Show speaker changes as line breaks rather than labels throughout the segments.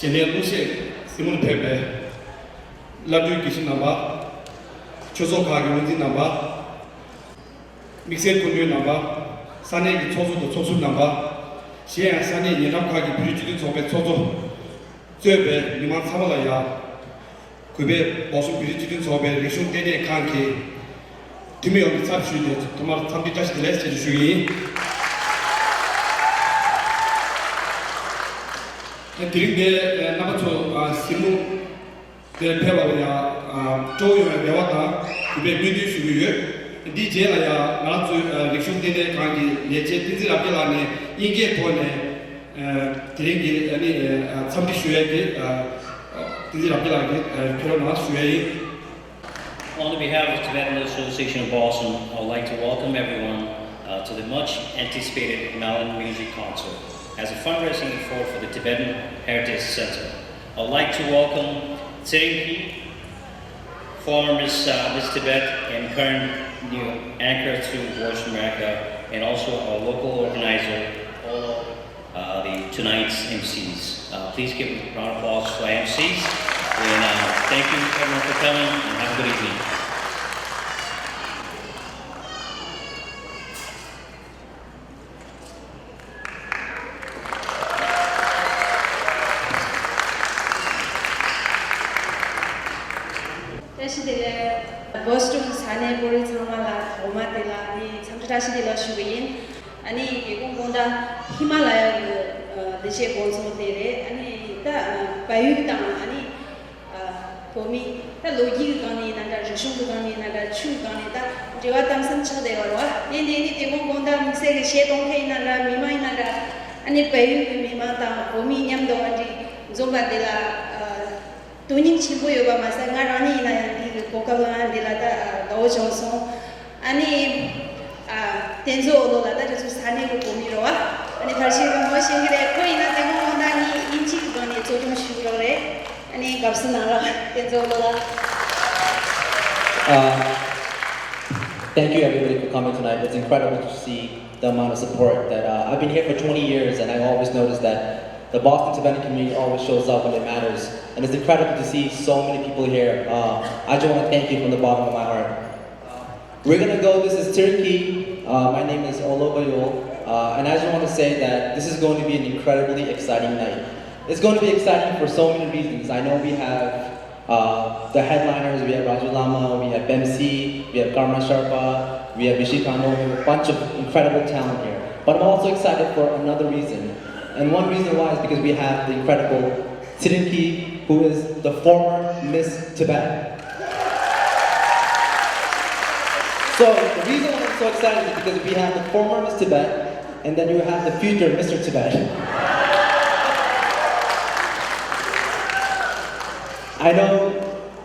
Senior Lucy, Simon Pepe, Ladu Kishinaba, Chosoka Yundi Naba, Mixed Kundu Naba, Sane Tosu to Tosu Naba, Shia Sane Yanakagi Bridget Sobe Toto, Zebe, Liman Samalaya, Kube, Bosu Bridget Sobe, Rishun Dene Kanki, Timmy of the Substitute, Tomas Tampitas Lest Shui. During the number two, Simu, the Pevaya, Joy and Yawata, to be British Review, DJ Natu, Rishun Dene Kangi, Leche, Tizilapilane, Inge Pone, Tiringi, any something Shueki, Tizilapilaki, Corona Shui.
On behalf of the Tibetan Association of Boston, I would like to welcome everyone to the much anticipated Himalayan music concert as a fundraising effort for the Tibetan Heritage Center. I would like to welcome Tsiringki, former Miss Tibet and current new anchor to Voice America, and also our local organizer, all the tonight's MCs. Please give a round of applause to our MCs. And thank you everyone for coming, and have a good evening.
Boston Sane Boris Hamala, Omatela, Samtrashila Shuin, and Gonda Himalaya, the shape also there, and Bayuta, and for me, the Logi Gani, and the Shungani, and the Chu Gani, that Jewatam Sancha, in the Gonda, say the shape on Kain and Mima, and if Bayu Mimata, for me, Yamdo, and Zomba de la Tuning Chibuya, Masangarani, and the Pokala de la Dojo, and Tenzo, that is Sani Kumiroa, and if I see the washing the Queen at the moment, in Chigoni, Totum Shurore.
Thank you everybody for coming tonight. It's incredible to see the amount of support that I've been here for 20 years, and I always notice that the Boston Tibetan community always shows up when it matters, and it's incredible to see so many people here. I just want to thank you from the bottom of my heart. We're gonna go. This is Turkey. My name is Olobayol, and I just want to say that this is going to be an incredibly exciting night. It's going to be exciting for so many reasons. I know we have the headliners, we have Raju Lama, we have MC, we have Karma Sharpa, we have Vishikano, we have a bunch of incredible talent here. But I'm also excited for another reason. And one reason why is because we have the incredible Tsiringki, who is the former Miss Tibet. So the reason why I'm so excited is because we have the former Miss Tibet, and then you have the future Mr. Tibet. I know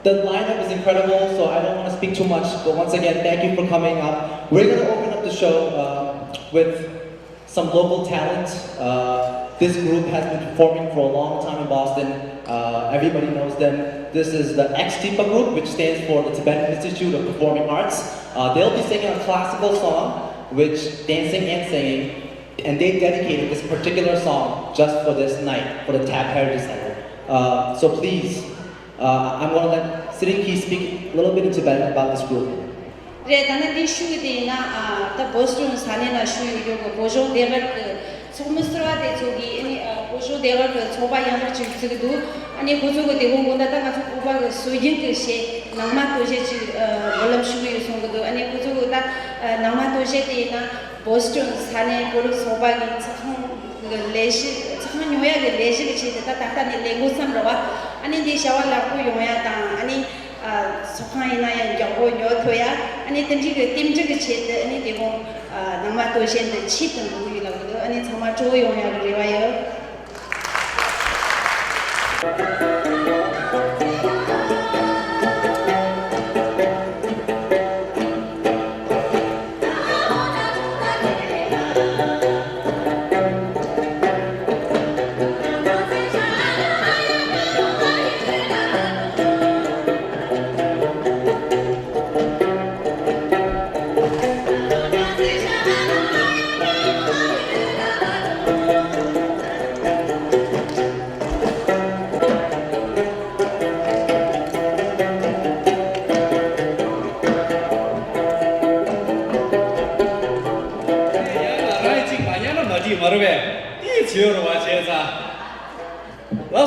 the lineup is incredible, so I don't want to speak too much, but once again, thank you for coming up. We're going to open up the show with some local talent. This group has been performing for a long time in Boston. Everybody knows them. This is the X-TIPA group, which stands for the Tibetan Institute of Performing Arts. They'll be singing a classical song, which dancing and singing, and they dedicated this particular song just for this night, for the TAP Heritage Center. So please, I'm going to let Tsiringki speak a little bit in Tibetan about this group.
The Boston Sanena Shu, Bojo Dever, Somustra de Zogi, Bojo Dever, Soba Yana Chidu, and if Bojo de Wongata Uba, Sujin She, Namatoje, Volam Shu, Songo, and if Bojo Namatoje, Boston Sane, Boru Soba, Leshi, Noya, the Leshi, the Tata, the Legosam Rova, and in the Shawala Yoyata, and Sohaina and Jabo Yotoya, and it can take a team to the chit, and it won't Namatoje, the chip and Buila, and it's Hamato Yoya Rivaya.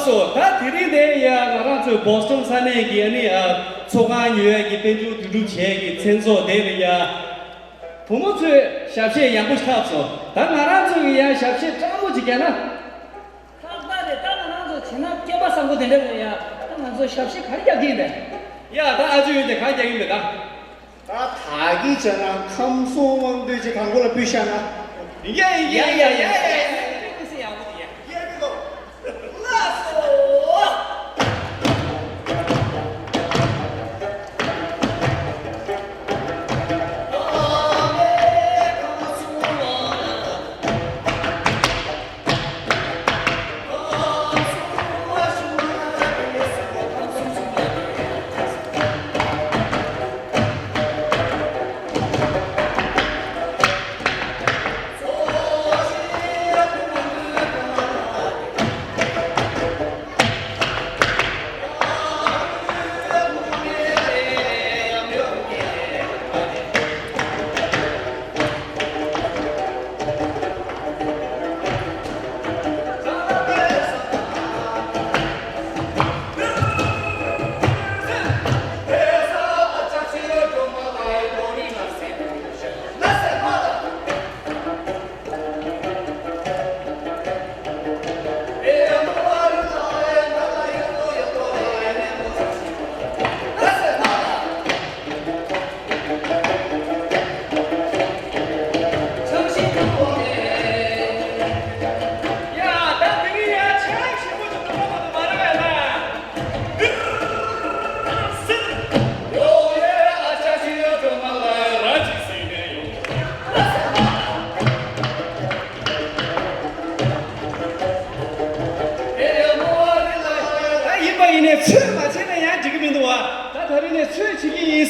와서 다 드리네야 나라서 보스턴 산에 기니 소가 유에기 벤주 두두 제기 센서 대리야 부모들 샵시 양부 스탑서 다 나라서야 샵시 짜고지게나
다다데 다나나서 지나 깨바상고 되려야 나서 샵시 가리야 되는데
야다 아주 이제 가장입니다
다 다기 전에 감소원도 이제 광고를 표시하나?
예예예예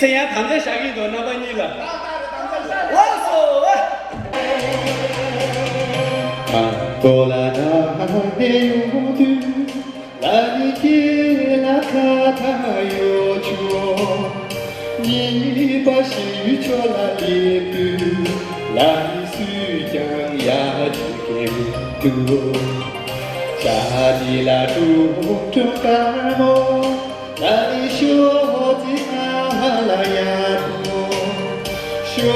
세야 담대 샤기도 나바니라 와서
Bolana beyodu lagi la kata yocho ni bashi chola lepu la su jang ya tu jadi la tu kamo la sho ti ala ya tu sho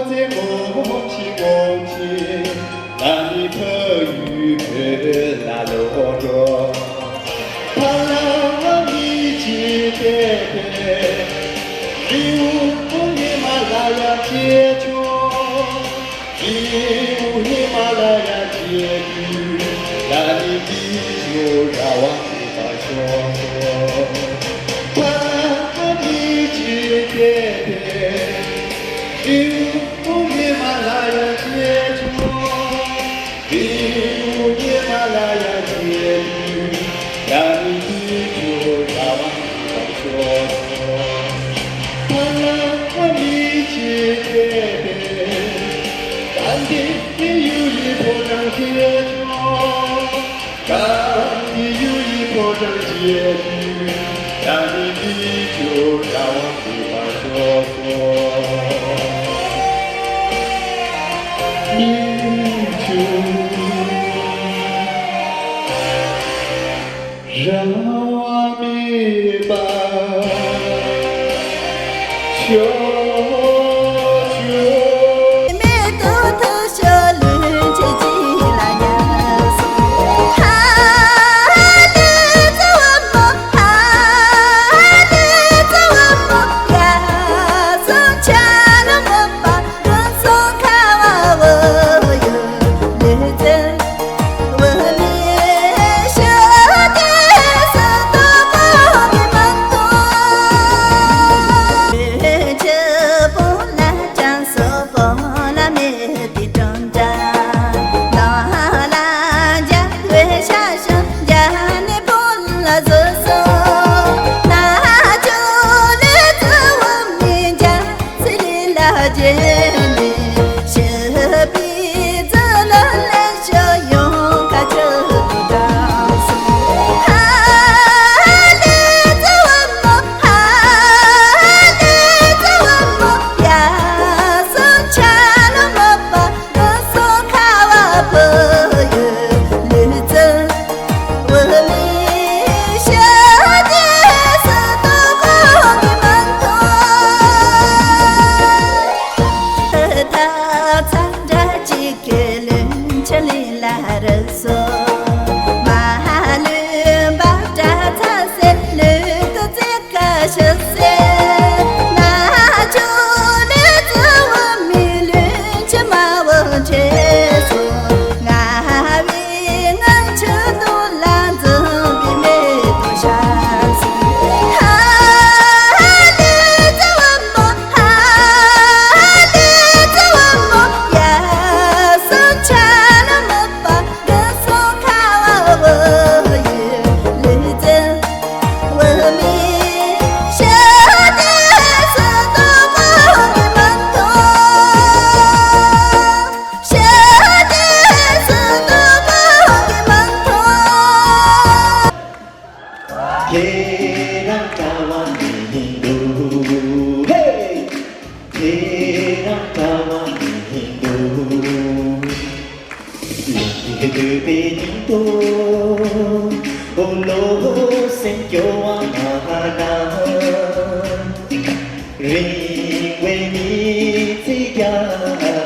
ti mo chi la ni pe la lo do la mi chi te Himalaya jeju, Himalaya jeju, lari bijo rawang basho. Lari jeju, Himalaya jeju, Himalaya jeju, lari bijo rawang basho.
Just Terangkawan Hindu, hey, terangkawan Hindu, lebih begitu, ulu senjata mana, ringwe tiada,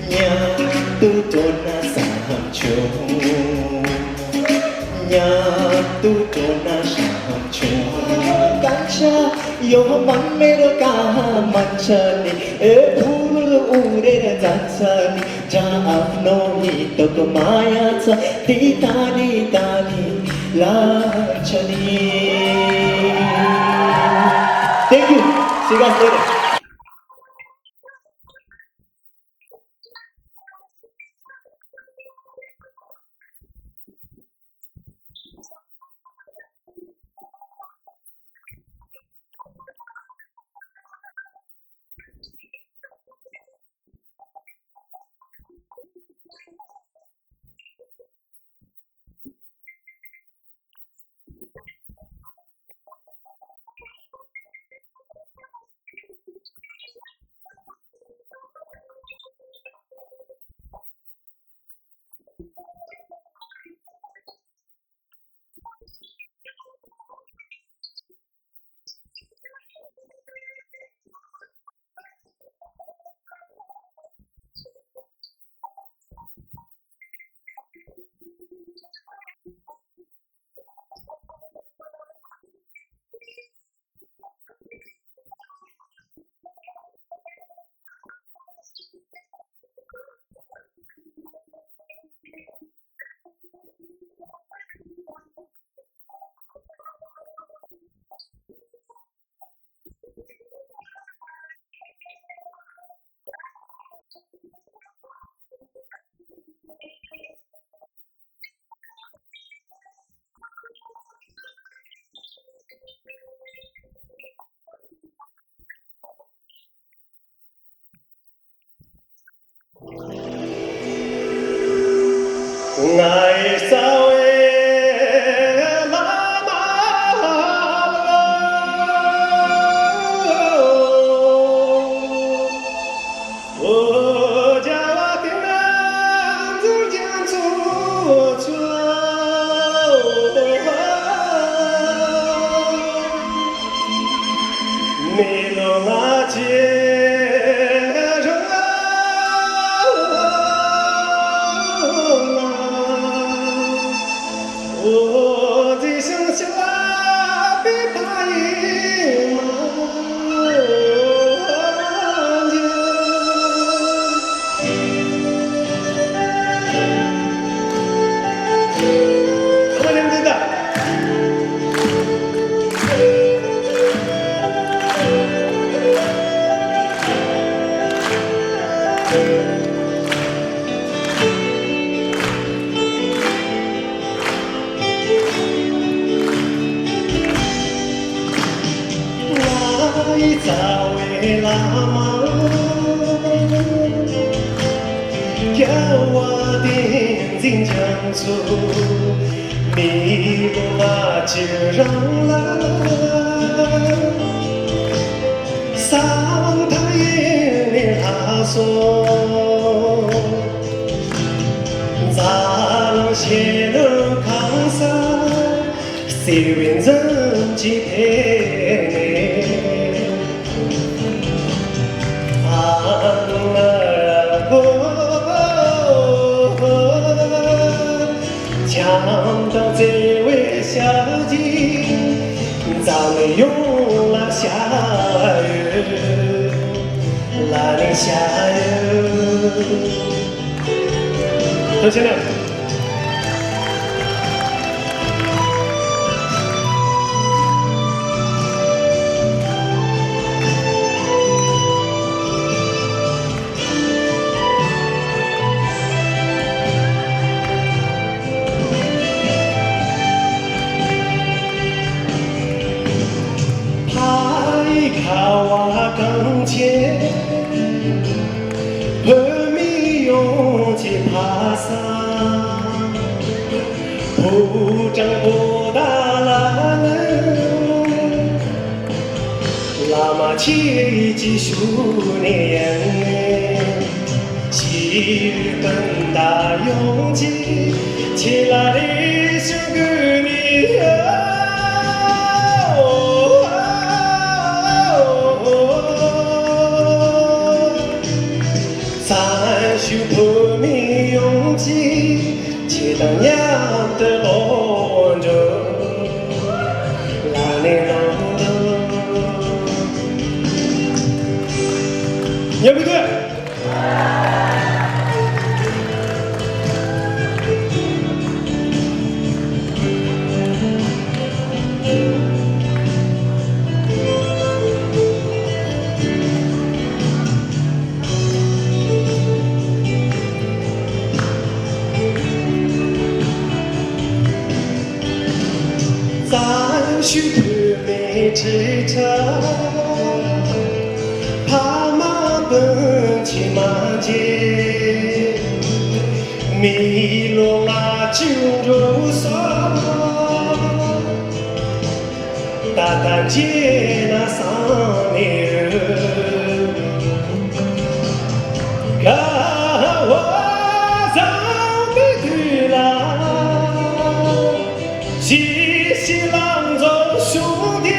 nyatu dona saham chung. Nhà tu trona sam chung kancha yo man mero ka manchani e phul ure jansani ja afno hi tok maya cha ti tani lachani. Thank you. See you guys later. Ngày sao em lắm ô cha tiếng nam du giang chu chúa mi lo la chia我的声响比大音满天，好听不的。在为拉玛，叫我定睛江苏，迷路了就让来，桑塔耶里哈索，扎龙谢了康萨，谁人人几陪？讲到这位小姐，咱们用了下雨，来年下雨。多谢了。靠我跟前，而你勇气爬山，不争不马起几十年，昔日本大勇气，起来的是个你咱修破灭勇气，且当娘的龙舟，拉你龙舟。对不对？咱修破灭之城。奔骑马街，米罗拉酒肉嗦，大胆街那桑尼尔，嘎我咱们对啦，西西郎走兄弟。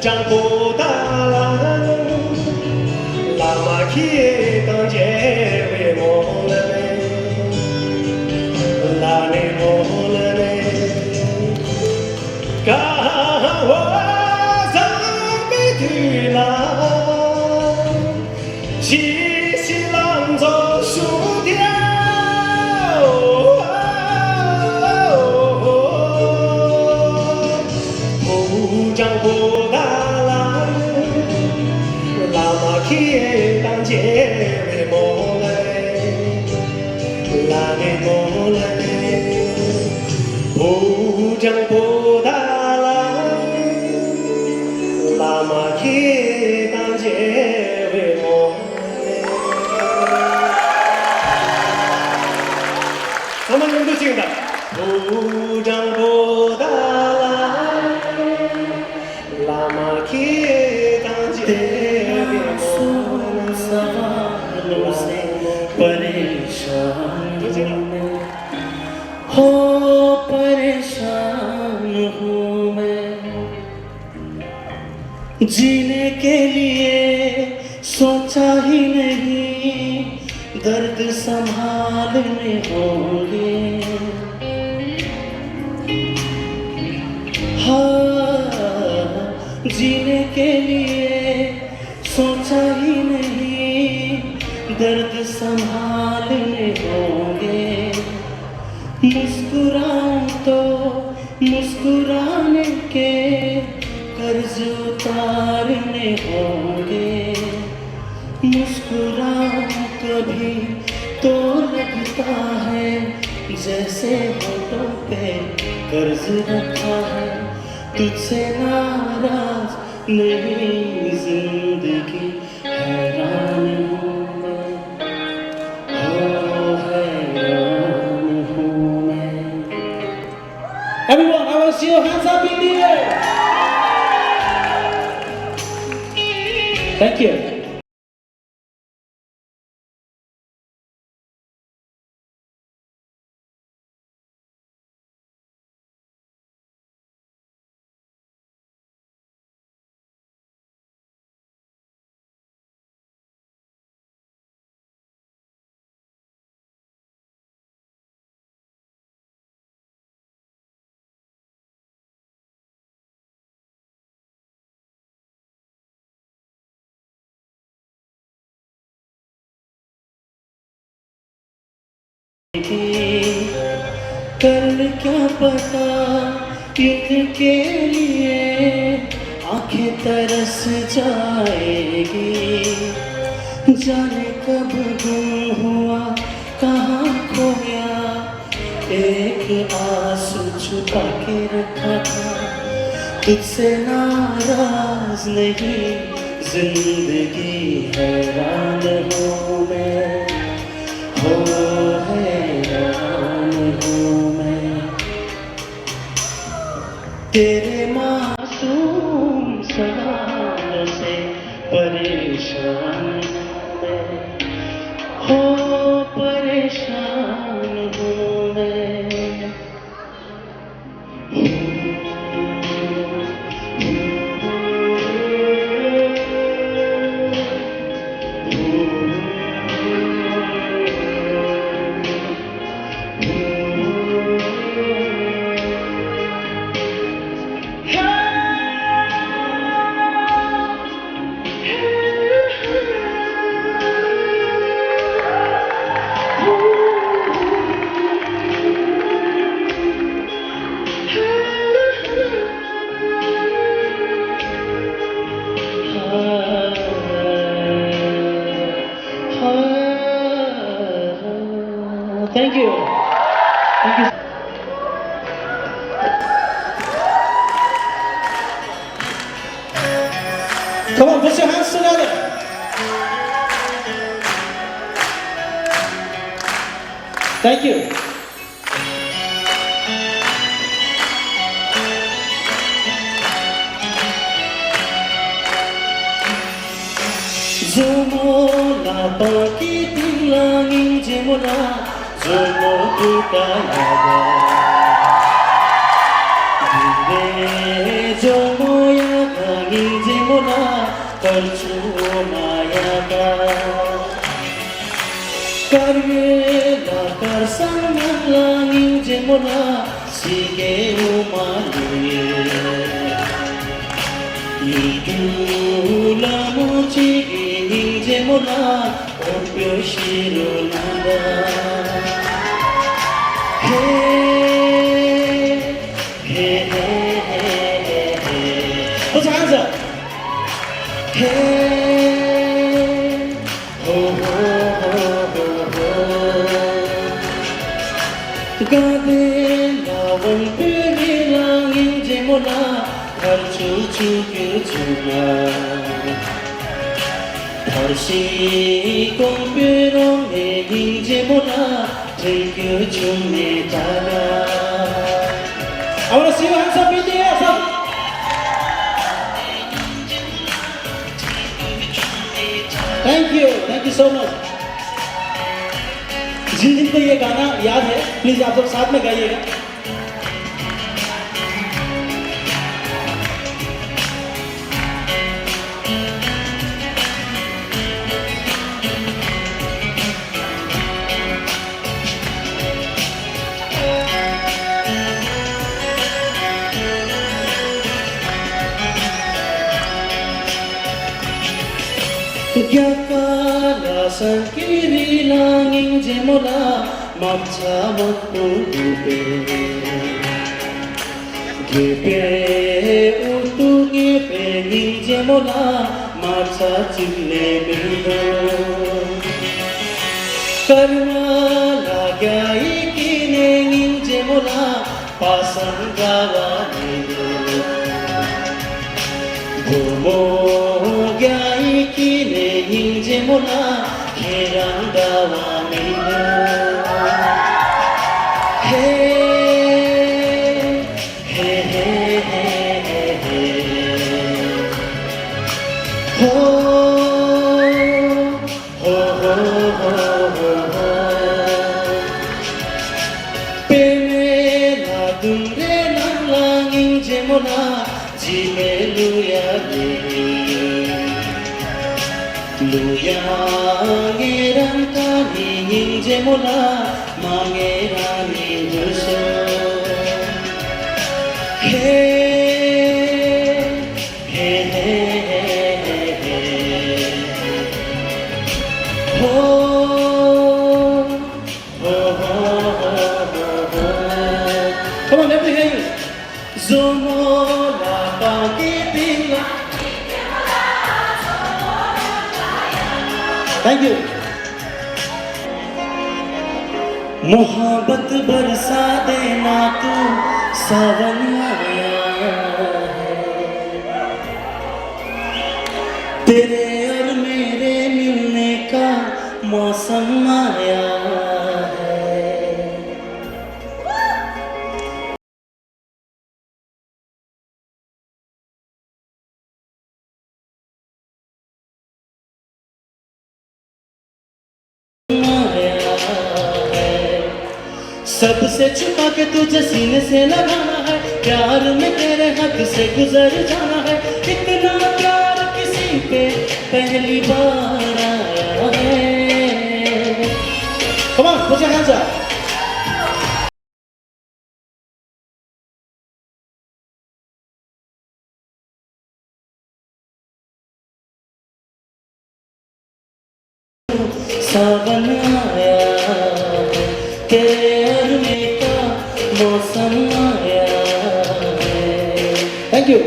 张不大郎，拉马去当街为莫了呢，拉你莫了呢，嘎我咱们对啦，西西郎走树条。张不大郎，拉马去当街为莫来，拉你莫来。张不大郎，拉马去当街为莫来。咱们能够听的，张不大郎。लामा के सवालों से परेशान हो परेशान हूँ मैं जीने के लिए सोचा ही नहीं दर्द संभालने होंगे जीने के लिए सोचा ही नहीं दर्द संभालने होंगे मुस्कुराऊं तो मुस्कुराने के कर्ज उतारने होंगे मुस्कुराऊं कभी तो लगता है जैसे होठों पे कर्ज रखा है तुझसे नाराज नहीं जिंदगी हैरान हूँ मैं हैरान हूँ मैं Everyone, I want to see your hands up in the air. Thank you. कल क्या पता इनके लिए आंखें तरस जाएगी जाने कब गुम हुआ कहाँ खोया एक आंसू छुपा के रखा था तुझसे नाराज नहीं जिंदगी हैरान हूँ मैं हो हैरान हूँ Thank you. Thank you. Come on, put your hands together. Thank you. Zomola pakiting langing jemola, zomo kita yaga. Dile zomo ya langing jemola, karchu mayaga. Kargela karsang langing jemola, sige umaliye. Idula muci jemola opyo shiro nada. Hey, hey, hey, hey, hey. Put your hands up. Hey, oh, oh, oh, oh, oh. Gadela wampiri langing jemola, karchu chukir chuma. Harshi kompirong eging jemola, take you chumne taga. I want to see your hands up in the air. Thank you so much. जिन जिनको ये गाना याद है, please आप लोग साथ में गाइएगा. Gyakala sangkiri langing jemola, makcha magpudupe. Gepe utu gepe ning jemola, makcha chile bido. Karma lagai kine ning jemola, pasang gawa bido. Gomo gai kine ning jemola, kerang gawa bido. Hey, hey, hey, hey, hey, hey. Oh, oh, oh, oh, oh, oh. Peme na dumre nang langing jemola, jimeluya giri. Luya ngerang kaning jemola, mangerani duso. Hey, hey, hey, hey, hey. Oh, oh, oh, oh, oh. Come on, let me hear you. Zomola pagiting. Thank you. मोहब्बत बरसा देना तू सावन आया है. तेरे और मेरे मिलने का मौसम आया है. सबसे छुपा के तुझे सीने से लगाना है, प्यार में तेरे हक से गुजर जाना है. इतना प्यार किसी पे पहली बार आया है. Come on, put your hands up. सावन आया है, तेरे और मेरा मौसम आया है. Thank you.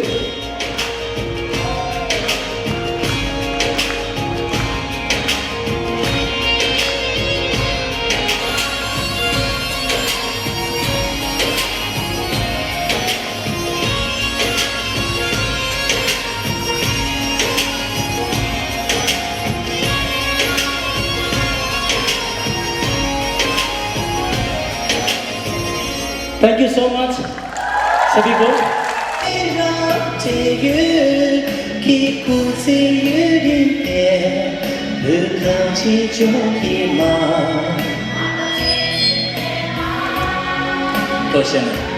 Thank you so much, सभी को.
की खुशी
Question.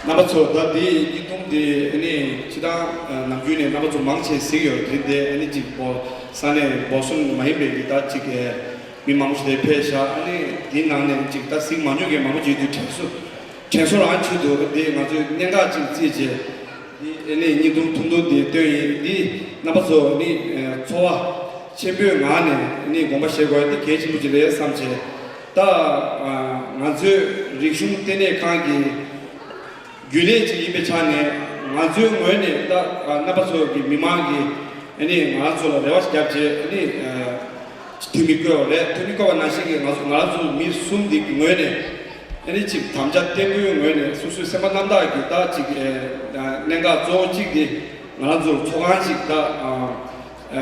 나마초 다디 이동디 아니 지다 남주네 나마초 망체 시기요 근데 아니 지뭐 산에 보sun 마이베 다 지게 미망시대 폐샤 아니 디나네 지다 sig마뉴게 마무지도 최소로 안치도 근데 맞아 내가 지지 아니 니도 tun도디 되이 나마초 니 초와 챔피언 안에 니 고마셰고에 계지부지레 삼체 다 맞아 리슝 때네 강기 귤레지 입에 차네 맞아 뭐네 다 나바서 미망기 아니 맞아서 레와스 잡지 아니 투미코가 나시게 맞아 미숨디 뭐네 아니 집 담자 때문에 뭐네 수수 세만 남다 다 지게 내가 조직이 맞아 초간식 다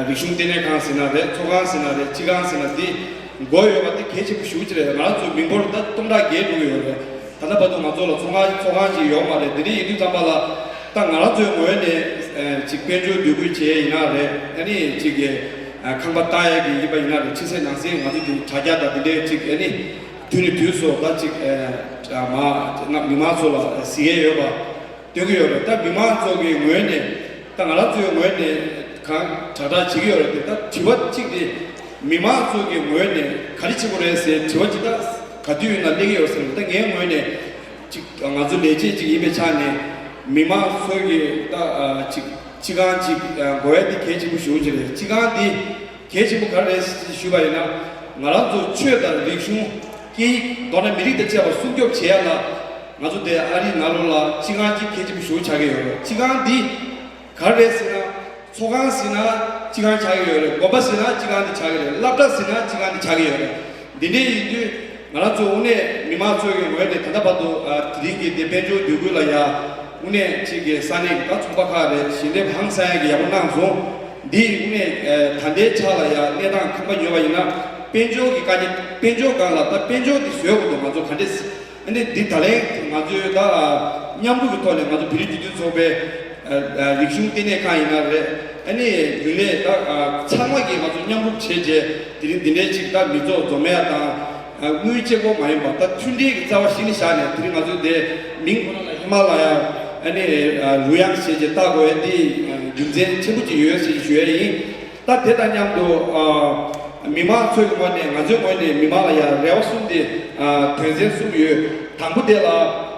리슝 때네 강스나데 초간스나데 지간스나디 goyo bati kechi ku shuchre nazu mingbol da tumda ge du yo tada badu mazolo songa ji yo mare diri idu tambala ta nazu yo ne jikpenjo dugu che ina re ani jige khamba ta ye gi iba ina re chise nangse ngadu ju jaja da dile jig ani tuni tuso da jig ma na mimazo la siye yo ba degu yo ta mimazo ge ne ta nazu yo ne 강 자다 지기 어렵다 다 지워지기 미마 속에 뭐였네 가르치고 해서 지워지다 가디오 날리기 어렵습니다 게 뭐였네 아주 내지 지금 입에 차네 미마 속에 다 지간지 뭐야디 계지부 쇼지래 지간디 계지부 가르치 슈바이나 나라도 최다 리슈 기 너네 미리 대체하고 수격 제야나 아주 대 아리 나로라 지간지 계지부 쇼 자게요 지간디 가르치나 소강시나 지간 자기요. 고바시나 지간이 자기요. 랍라시나 지간이 자기요. 니네 이제 나라조 오늘 미마조에 뭐에 다다봐도 드리기 대변조 누구라야 오늘 지게 산에 다 총박하래 신대 항상에게 야본나서 니 오늘 단대 차라야 내당 큰거 요바이나 변조기까지 변조가라다 변조디 수요도 맞아 간데스 근데 니 달에 맞아 다 냠부부터는 맞아 비리디든 소베 리슝티네 카이나레 아니 근데 다 참하게 맞아 냠북 체제 디네 직다 미조 조메다 무이체고 많이 봤다 춘디 자와 신이샤네 드리 맞아 데 민고나 히말라야 아니 루양 체제 따고 에디 윤제 체부지 유에스 주에이 다 대단량도 미마 소이고네 맞아 뭐네 미말라야 레오순디 텐제 수유 당부데라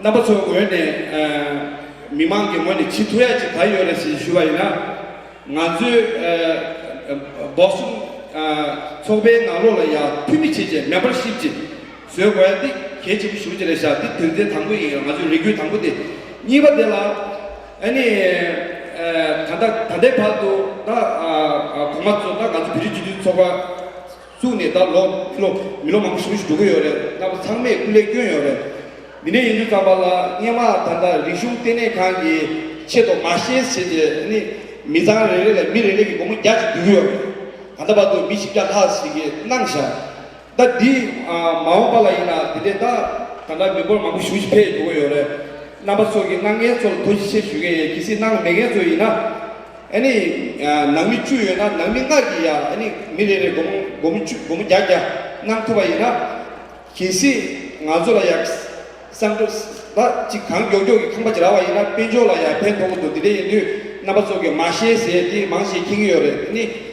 나버서 뭐네 미망게 뭐니 치투야지 가요레시 슈바이나 나주 보스 소베 나로라야 피미치제 멤버십지 수요과야디 계집 슈지레샤디 들데 당부이요 아주 리뷰 당부데 니바데라 아니 간다 다데파도 다 고마초다 아주 비리지디 소가 수네다 로 밀로망 슈슈 두고요레 나 상매 굴레교요레 미네 인주 잡발라 니마 단다 리슝 때네 강기 체도 마시에스제 니 미자레레 미레레기 보면 야지 두요 간다바도 미식자 하시게 낭샤 다디 마오발라이나 디데다 간다 미볼 마고 슈시페 두고요레 나바소기 낭게솔 도시세 슈게 기시 낭 메게조이나 아니 낭미추요나 낭민가기야 아니 미레레 고무 야자 낭투바이나 기시 나조라약 상도 다 지강 요격이 강바지라와이나 벤조라야 벤도도 디레이 나바소게 마시에세디 망시 킹이요레 니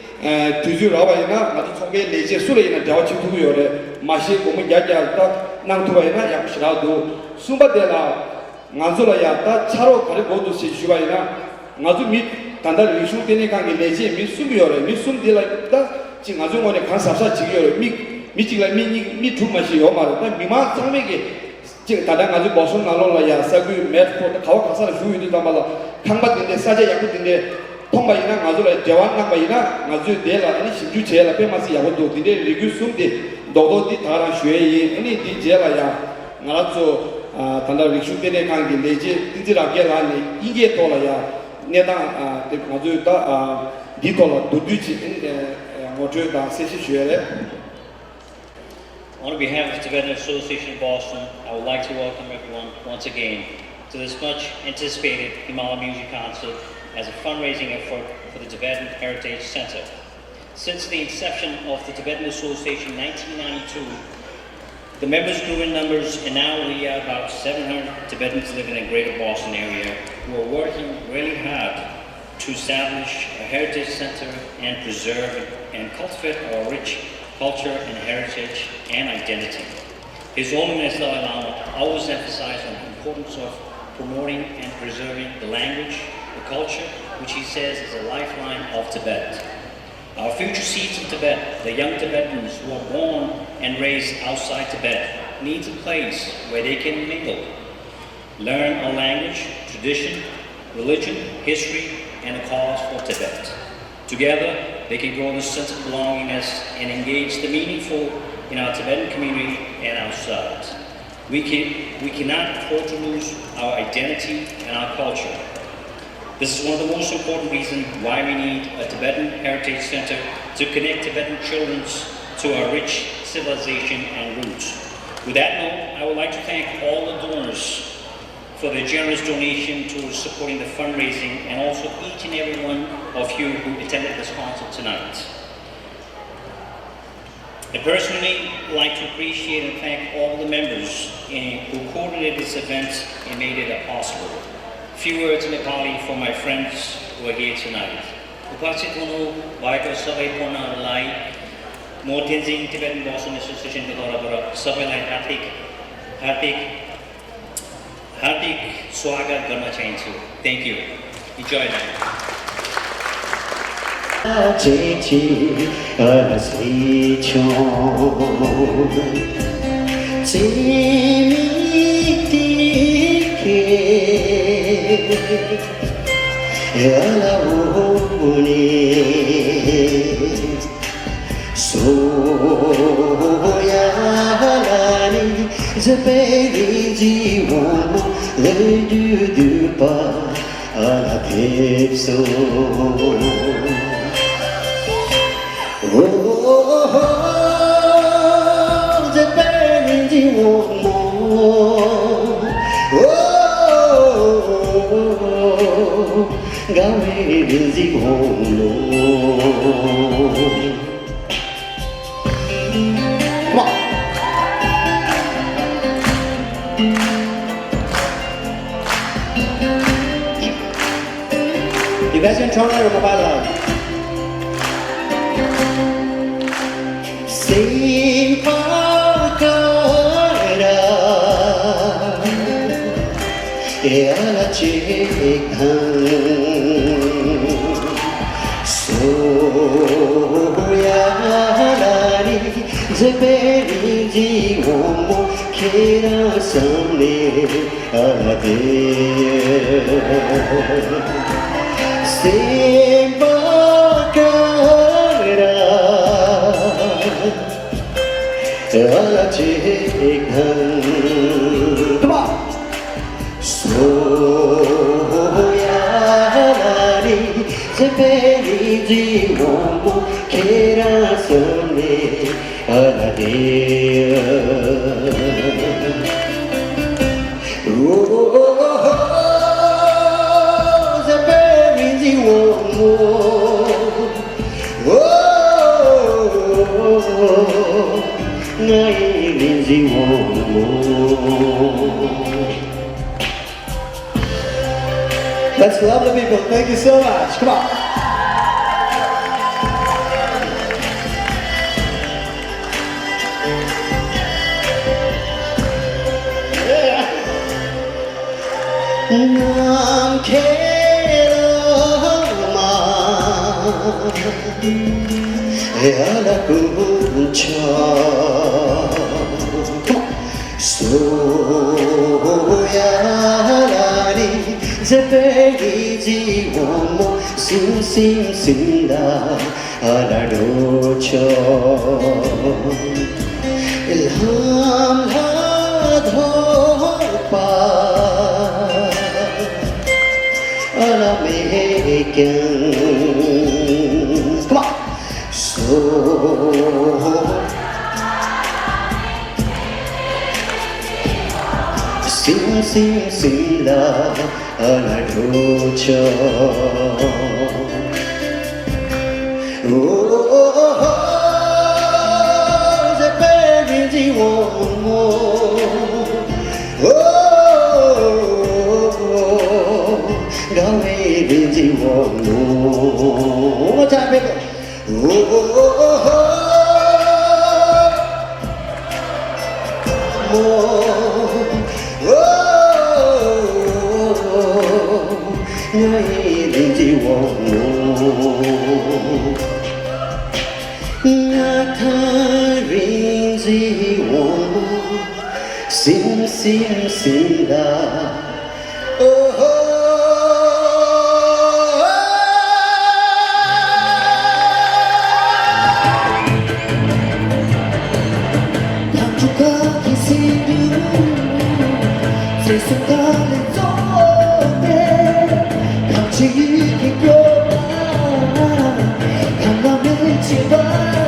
두주라와이나 나도 총게 레제 수레이나 자와치투고요레 마시 고무 야자다 낭투바이나 약시라도 숨바데라 나조라야 다 차로 가르고도 시슈바이나 나조 미 단다 리슈테니 강게 레제 미 숨이요레 미 숨딜라다 지 나조원에 간사사 지기요레 미지라 미 투마시 요마다 미마 상메게 지금 다른 아주 무슨 나로라야 사구 매트포 가와 가사를 주의도 담아라 강바인데 사제 약국인데 통바이나 아주라 대왕 강바이나 아주 내라 아니 심주 제라 빼마시 야고도 디데 리뷰 숨데 너도디 다라 쉐이 아니 디 제라야 나라조 단다 리슈테네 강기 내지 디지라게라니 이게 돌아야 내다 아주 다 디돌아 도두지 모조다 세시 쉐레
On behalf of the Tibetan Association of Boston, I would like to welcome everyone once again to this much anticipated Himalayan Music Concert as a fundraising effort for the Tibetan Heritage Center. Since the inception of the Tibetan Association in 1992, The members grew in numbers, and now we are about 700 Tibetans living in the greater Boston area who are working really hard to establish a heritage center and preserve and cultivate our rich culture and heritage and identity. His Holiness Dalai Lama always emphasized on the importance of promoting and preserving the language, the culture, which he says is a lifeline of Tibet. Our future seeds in Tibet, the young Tibetans who are born and raised outside Tibet, needs a place where they can mingle, learn our language, tradition, religion, history, and a cause for Tibet. Together, they can grow this sense of belongingness and engage the meaningful in our Tibetan community and outside. We cannot afford to lose our identity and our culture. This is one of the most important reasons why we need a Tibetan Heritage Center to connect Tibetan children to our rich civilization and roots. With that note, I would like to thank all the donors for their generous donation to supporting the fundraising, and also each and every one of you who attended this concert tonight. I personally like to appreciate and thank all the members who coordinated this event and made it possible. Few words in Nepali for my friends who are here tonight. उपस्थित हुनु भएको सबै पूर्णहरूलाई म Tenzing Tibetan Boston एसोसिएसनको तर्फबाट सबैलाई हार्दिक स्वागत गर्न चाहन्छु. Thank you. Enjoy that.
You guys can turn on your mobile light. Come on. Let's love the people. Thank you so much. Come on. Come on. Sing la anadocha. Oh, the baby, the one more. One more time, baby. Sim sim sim la 감촉하기 싫은 세상가는 좁대 감치기 껴봐 강남의 집안에서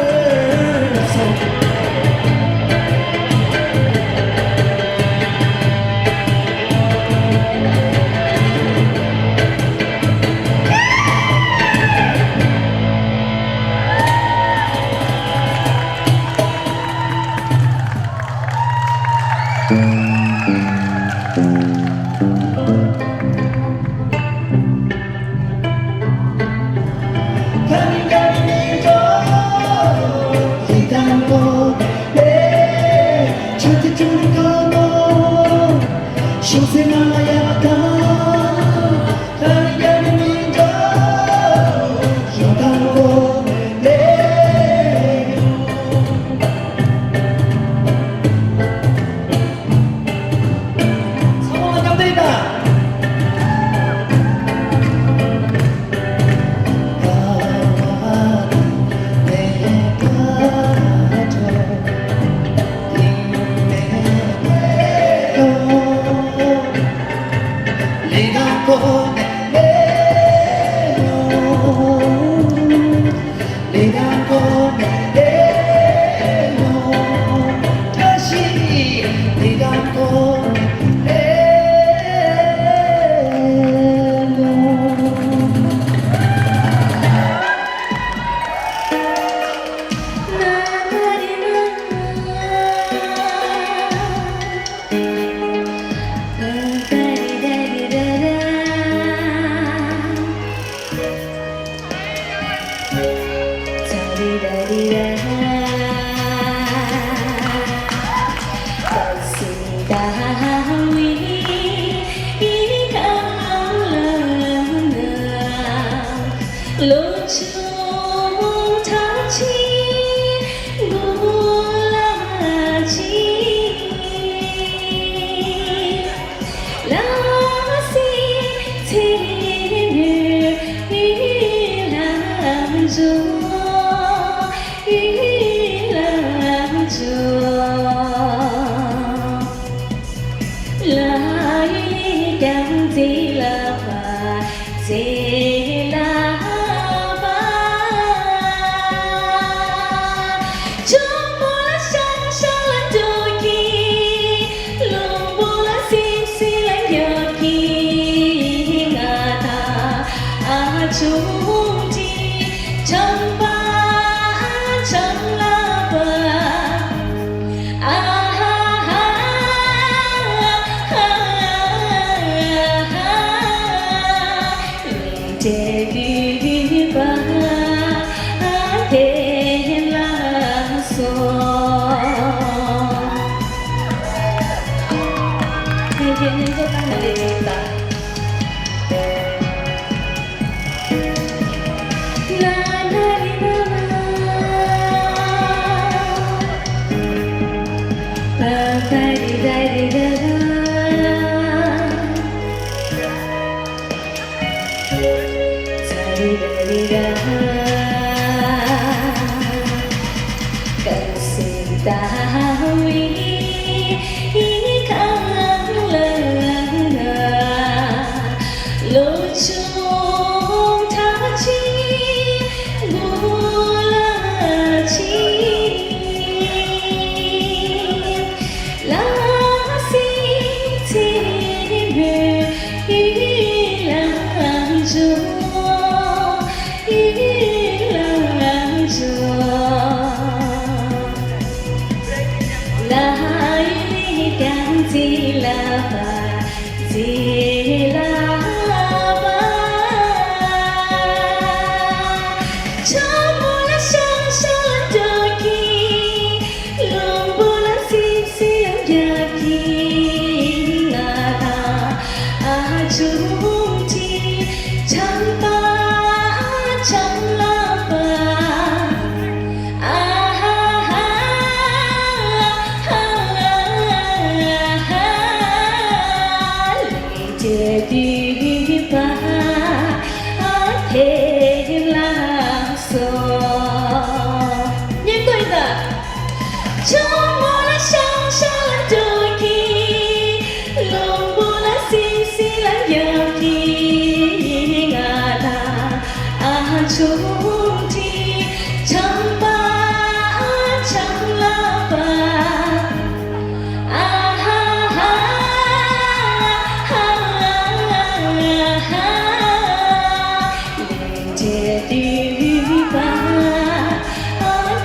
이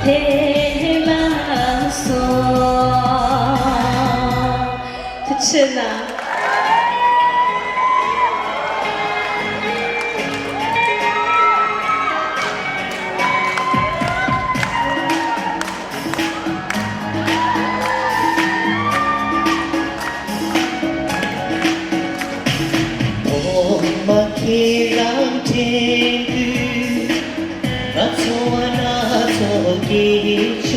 대방송 그치나
봄막이랑 탱크 나서와 나서기죠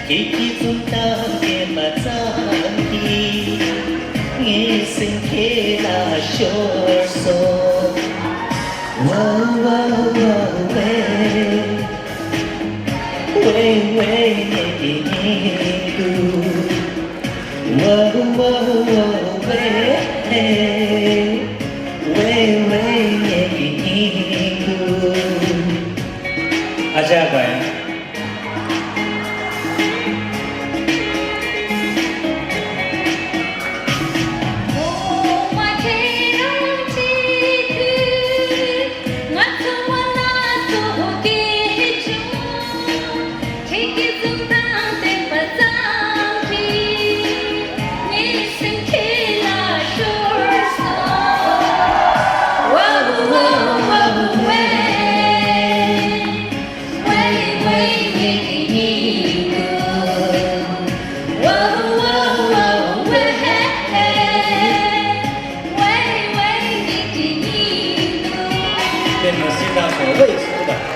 기기좀 땅에 맞장기 인생케라 쇼소 와와와왜 왜왜 얘기니구 와와와왜 왜 얘기니구
아자가요. 있습니다.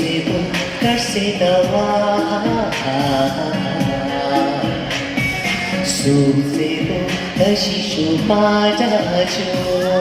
谁不该谁的话，苏谁不的细数把着酒。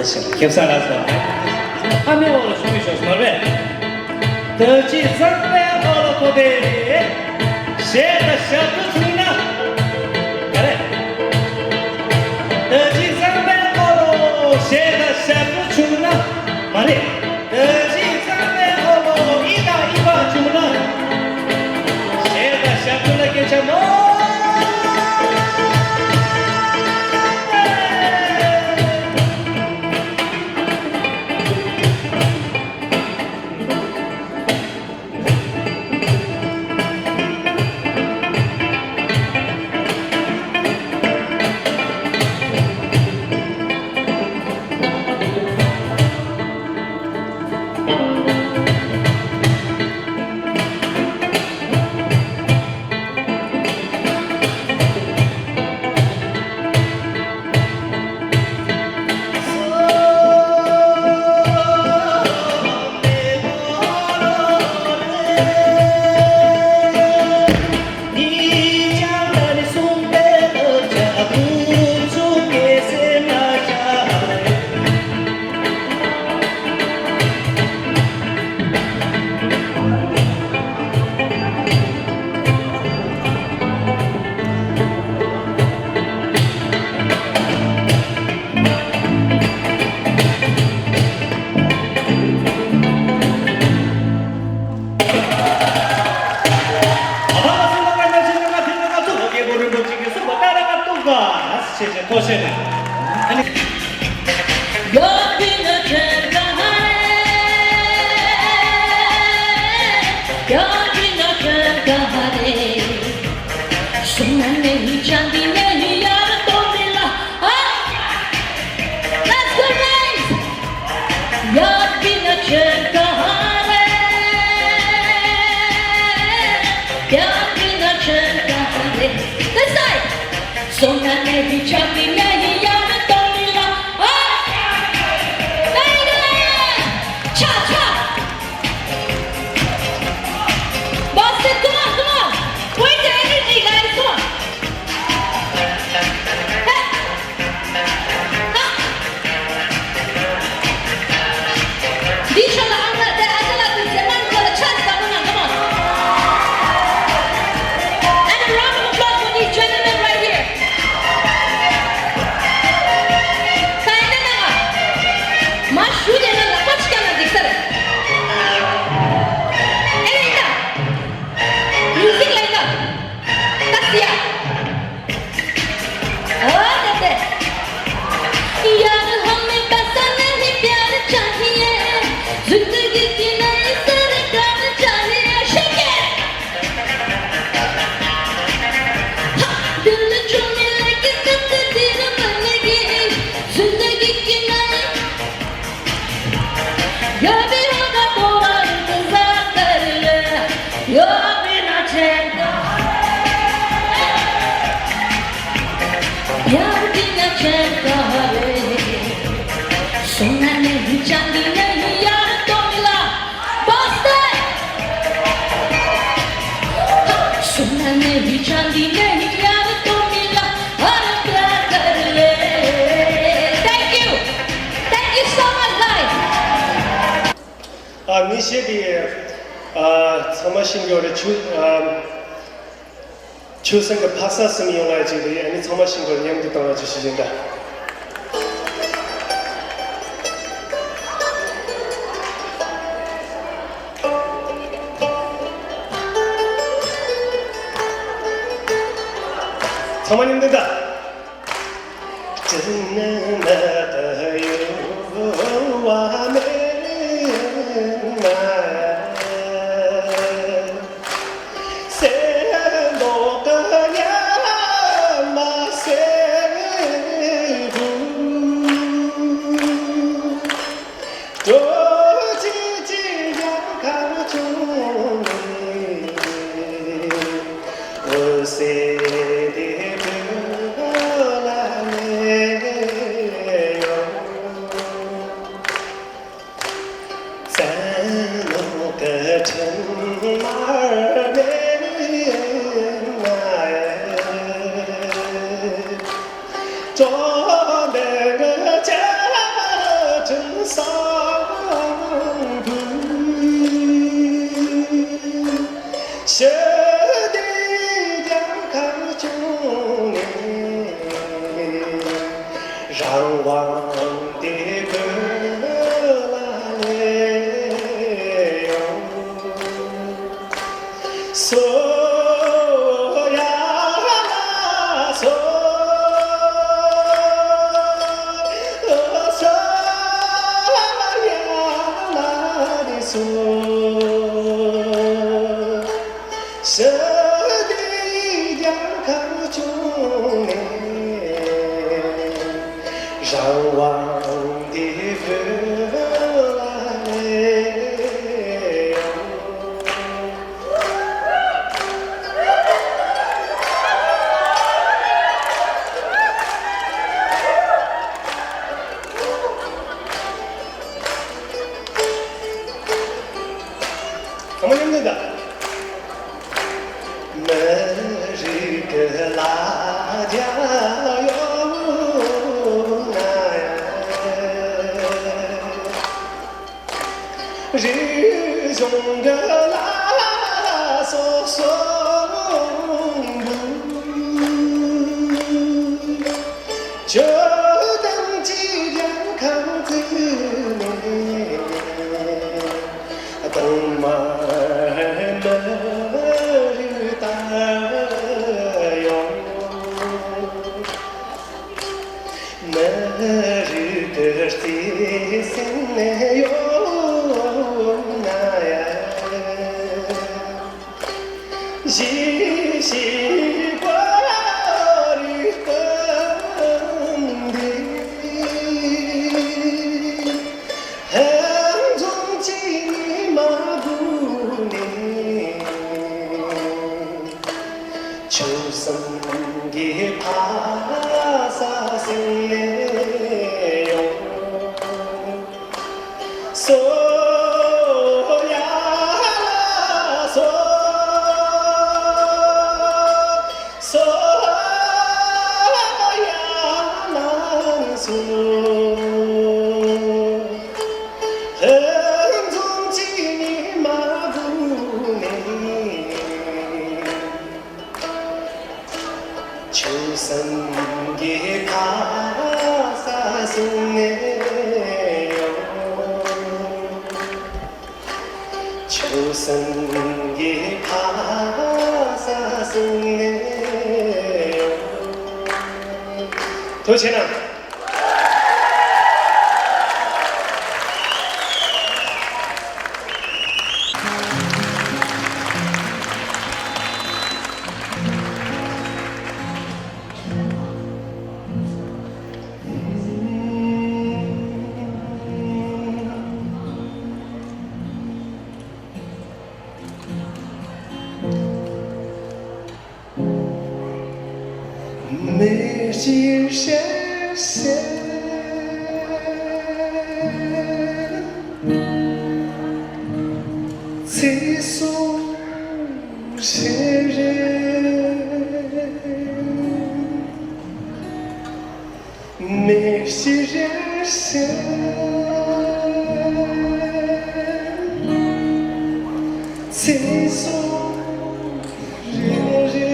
되겠습니다. 기억사 나서
참여를 주셔서 말해. 더지 상배 어로코데 셰다 샤프 중이나 그래. 더지 상배 어로 셰다 샤프 중이나 말해. 더지 상배 어로 이가 중이나 셰다 샤프나 괜찮아.
추승의 박사스미 영화지들이 아니 정말신 걸 영도 떠나주시신다. 정말 힘든다. cho 내가 잦은 사랑 诉，舍得一点靠近你，让忘的回来。我们认得的。Mereka Rizong la so so就等几天看着你，等马儿大哟，马儿的心哟。习习惯的分离，很从今马不离，就算给怕啥心内有，所呀啦所。很从今你马不离，就算给他啥心内有，就算给他啥心内有，多少钱呢？没心谁谁，最送谁人？没心人谁，最送人人。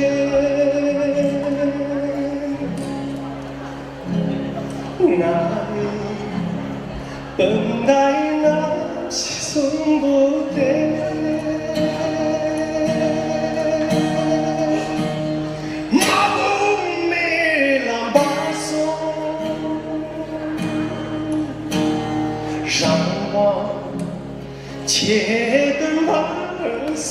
等待那些送不得，马不没了把手，让我且等晚色。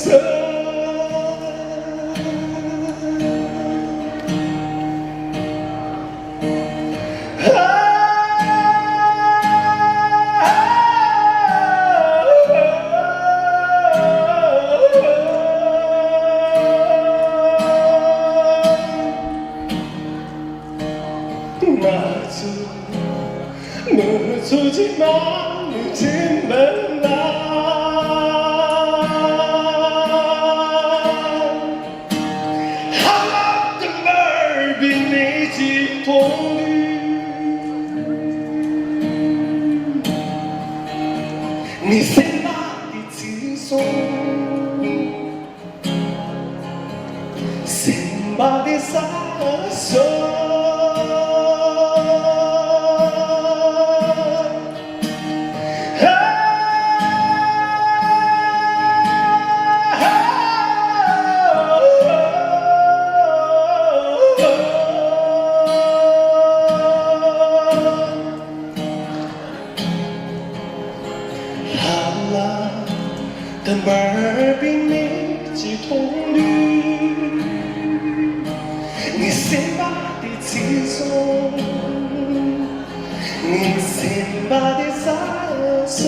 Menuju menuju harap dengar binti你谁那的轻松，谁把的撒手。啦等儿并没几通旅，你先把的轻松，你先把的再松。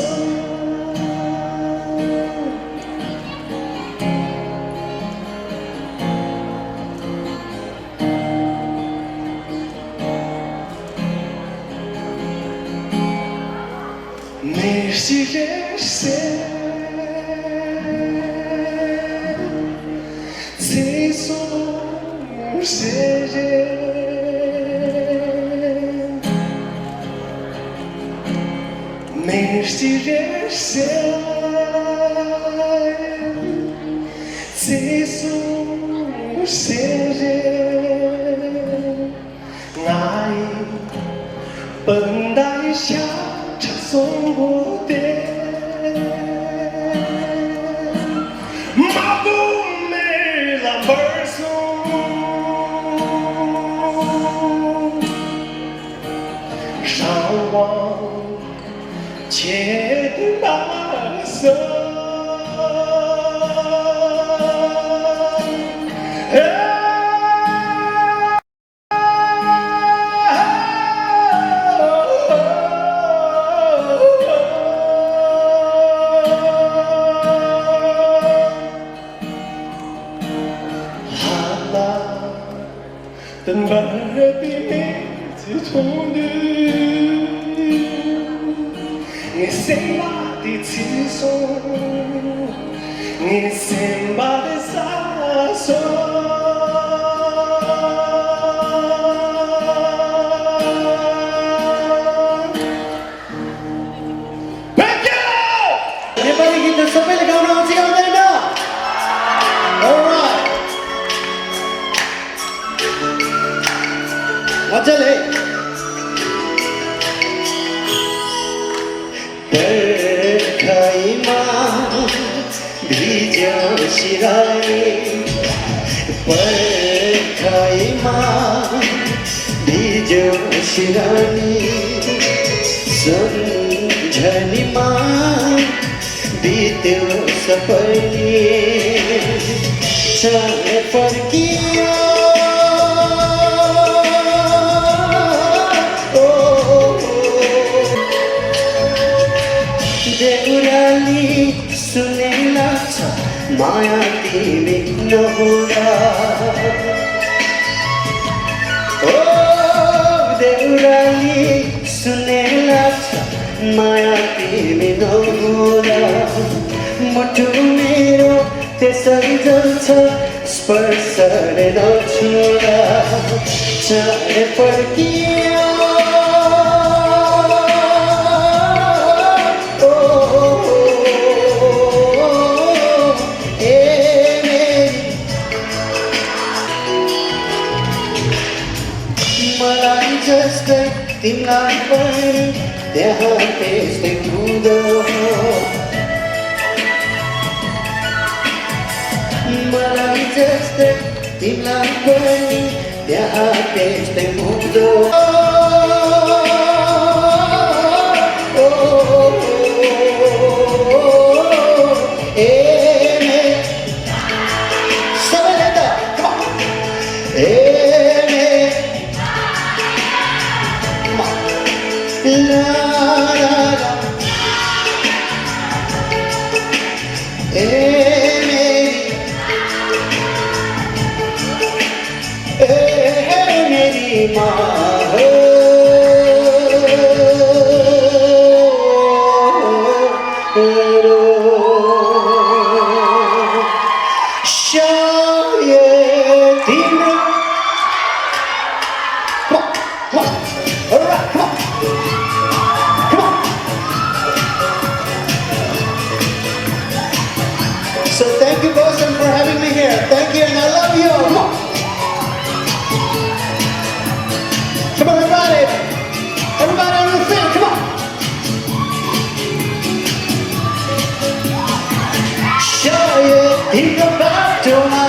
你是谁？最松是人？你是谁？最松是人？爱本来想唱颂我的。马步没了本松，上望且的马松。等白的名字重绿，你先把的轻松，你先把的洒脱。Thank you.
Everybody get the sampai le kawan si kawan tanda. Alright. Macam le. Berkaima bijak sirai. Berkaima bijak sirai. Sunjani ma बीते सपने चाहे पर किया देउराली सुनेला छ माया तिमी नहुरा ओ देउराली सुनेला छ माया तिमी नहुरा मुटु मेरो त्यसै जल्छ स्पर्शले नछुरा चाहे फर्किया मलाई जस्तै तिमीलाई पनि त्यहाँ त्यस्तै हुँदो मलाई जस्तै तिमीलाई पनि त्यहाँ त्यस्तै हुँदो सबैले त La la la, मेरी माँ हो शायद तिम्रो come on, all right, come on. So thank you, Boston, for having me here. Thank you, and I love you. Come on, come on, everybody. Everybody on the thing, come on. शायद तिम्रो बाटोमा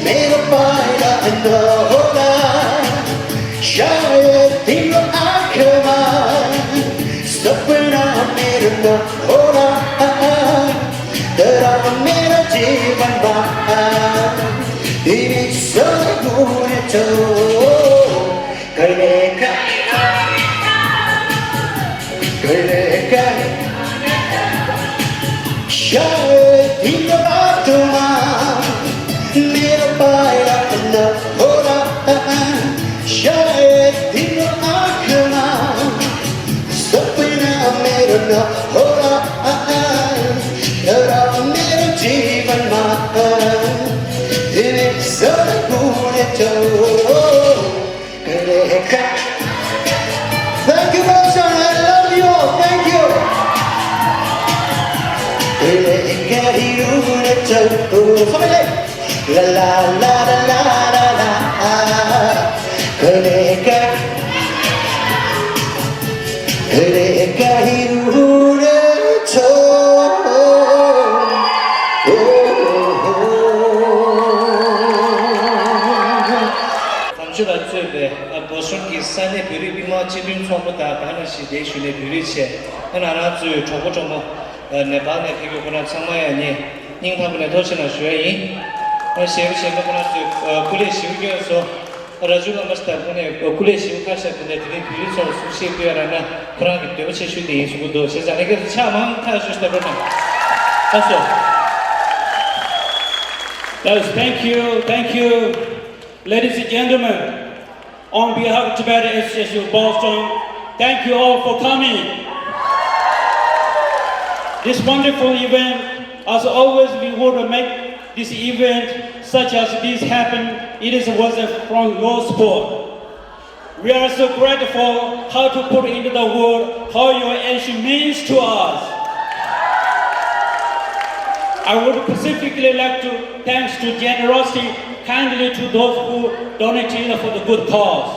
मेरो पाइला नहोला शायद तिम्रो आँखामा सपना मेरो नहोला 줘 그래가 샤에 뒤돌아도마 내가 봐야 한다 호라 샤에 뒤돌아도마 소피나 내려놔 호라 너랑 내려 집안만 내 손을 보내줘 그래가 Thank you, Boston. I love you all. Thank you. 그래가 이루어져 선배님 라라라라라라 그래가 이루어져
감사합니다. 저의 보선기 산에 비리비마 지bin 처음부터 하나씩 대신에 비리체 하나하나 조고조고 네바네 비교구나 상마야니 닝타분에 도시나 쉐이 시행시행구나 굴레 시우겨서 라주가 마스터 분에 굴레 시우카샤 분에 드린 비리서 수시비라나 그런 게 되어체 슈디 수고도 세상에서 참만 타주시다 보면 봤어.
Yes, thank you, ladies and gentlemen. On behalf of Tibetan Association of Boston, thank you all for coming. This wonderful event, as always, we want to make this event such as this happen. It was from your support. We are so grateful how to put into the world how your action means to us. I would specifically like to thanks to generosity kindly to those who donated for the good cause.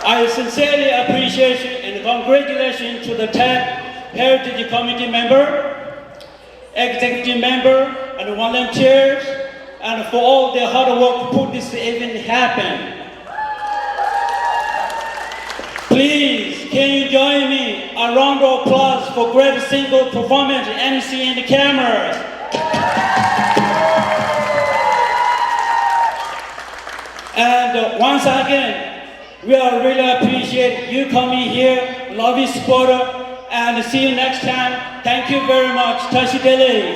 I sincerely appreciate and congratulations to the 10 Heritage Committee member, executive member, and volunteers, and for all their hard work to put this event happen. Please, can you join me? A round of applause for great single performance, MC and the cameras. And once again, we are really appreciate you coming here, love you, supporter, and see you next time. Thank you very much. Tashi Delhi.